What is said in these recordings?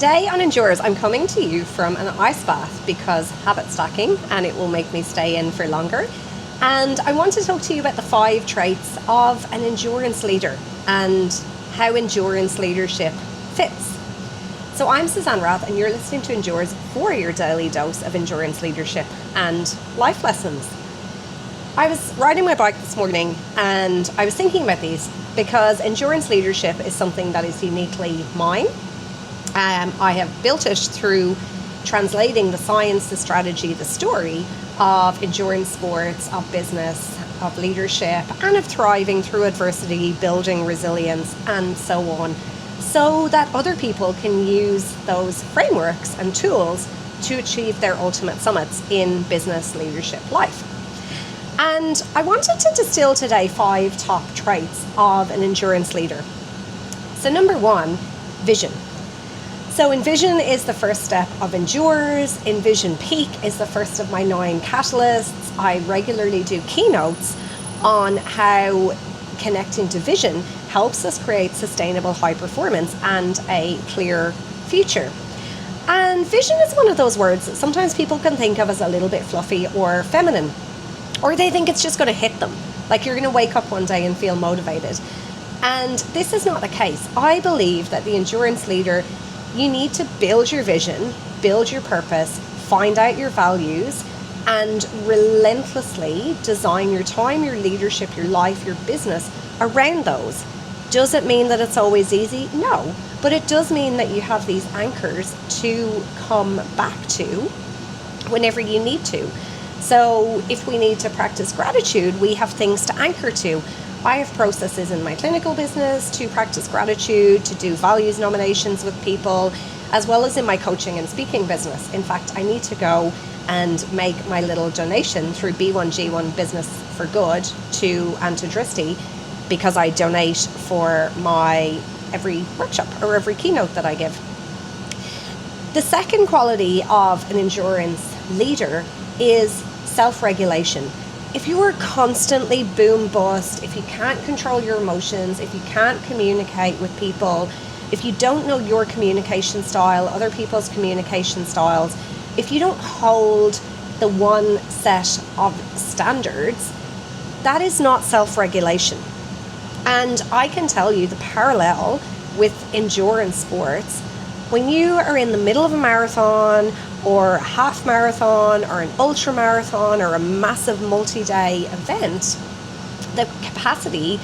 Today on Endures, I'm coming to you from an ice bath because habit stacking and it will make me stay in for longer. And I want to talk to you about the 5 traits of an endurance leader and how endurance leadership fits. So I'm Suzanne Rath and you're listening to Endures for your daily dose of endurance leadership and life lessons. I was riding my bike this morning and I was thinking about these because endurance leadership is something that is uniquely mine. I have built it through translating the science, the strategy, the story of endurance sports, of business, of leadership, and of thriving through adversity, building resilience, and so on, so that other people can use those frameworks and tools to achieve their ultimate summits in business, leadership, life. And I wanted to distill today 5 top traits of an endurance leader. So number 1, vision. So Envision is the first step of Endures. Envision Peak is the first of my 9 catalysts. I regularly do keynotes on how connecting to vision helps us create sustainable high performance and a clear future. And vision is one of those words that sometimes people can think of as a little bit fluffy or feminine, or they think it's just going to hit them, like you're going to wake up one day and feel motivated. And this is not the case. I believe that the endurance leader, you need to build your vision, build your purpose, find out your values, and relentlessly design your time, your leadership, your life, your business around those. Does it mean that it's always easy? No, but it does mean that you have these anchors to come back to whenever you need to. So if we need to practice gratitude, we have things to anchor to. I have processes in my clinical business to practice gratitude, to do values nominations with people, as well as in my coaching and speaking business. In fact, I need to go and make my little donation through B1G1 Business for Good to Antidristy, because I donate for my every workshop or every keynote that I give. The second quality of an endurance leader is self-regulation. If you are constantly boom bust, if you can't control your emotions, if you can't communicate with people, if you don't know your communication style, other people's communication styles, if you don't hold the one set of standards, that is not self-regulation. And I can tell you the parallel with endurance sports. When you are in the middle of a marathon or a half marathon or an ultra marathon or a massive multi-day event, the capacity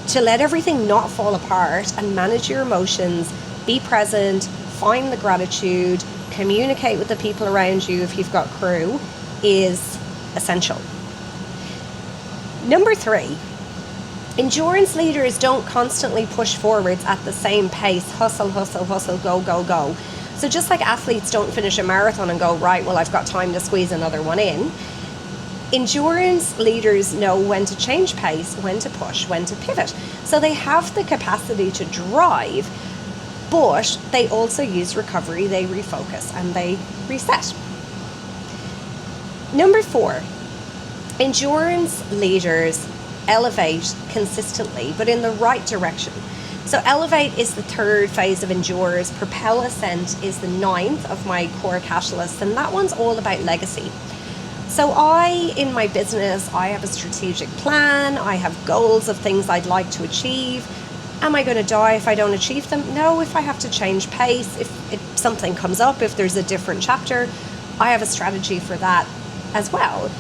to let everything not fall apart and manage your emotions, be present, find the gratitude, communicate with the people around you if you've got crew, is essential. Number 3, endurance leaders don't constantly push forwards at the same pace, hustle, hustle, hustle, go, go, go. So just like athletes don't finish a marathon and go, right, well, I've got time to squeeze another one in, endurance leaders know when to change pace, when to push, when to pivot. So they have the capacity to drive, but they also use recovery, they refocus, and they reset. Number 4, endurance leaders elevate consistently, but in the right direction. So Elevate is the 3rd phase of Endures. Propel Ascent is the 9th of my core catalysts, and that one's all about legacy. So in my business, I have a strategic plan. I have goals of things I'd like to achieve. Am I going to die if I don't achieve them? No, if I have to change pace, if something comes up, if there's a different chapter, I have a strategy for that as well.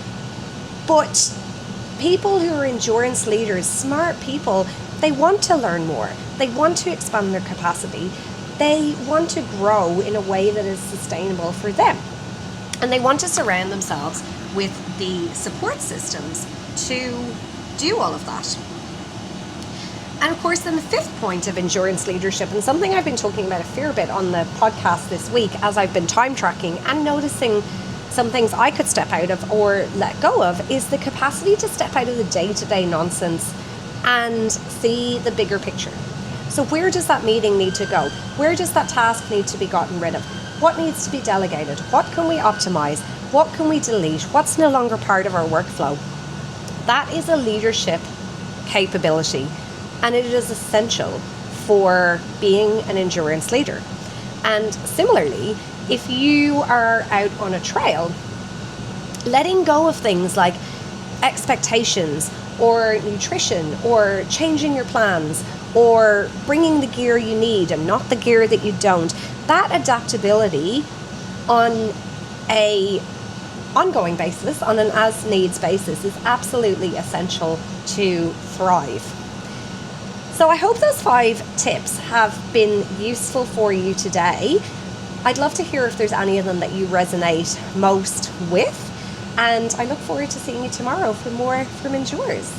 But people who are endurance leaders, smart people, they want to learn more. They want to expand their capacity. They want to grow in a way that is sustainable for them. And they want to surround themselves with the support systems to do all of that. And of course, then the 5th point of endurance leadership, and something I've been talking about a fair bit on the podcast this week as I've been time tracking and noticing some things I could step out of or let go of, is the capacity to step out of the day-to-day nonsense and see the bigger picture. So where does that meeting need to go? Where does that task need to be gotten rid of? What needs to be delegated? What can we optimize? What can we delete? What's no longer part of our workflow? That is a leadership capability, and it is essential for being an endurance leader. And similarly, if you are out on a trail, letting go of things like expectations or nutrition or changing your plans or bringing the gear you need and not the gear that you don't, that adaptability on a ongoing basis, on an as needs basis, is absolutely essential to thrive. So I hope those 5 tips have been useful for you today. I'd love to hear if there's any of them that you resonate most with, and I look forward to seeing you tomorrow for more from Endures.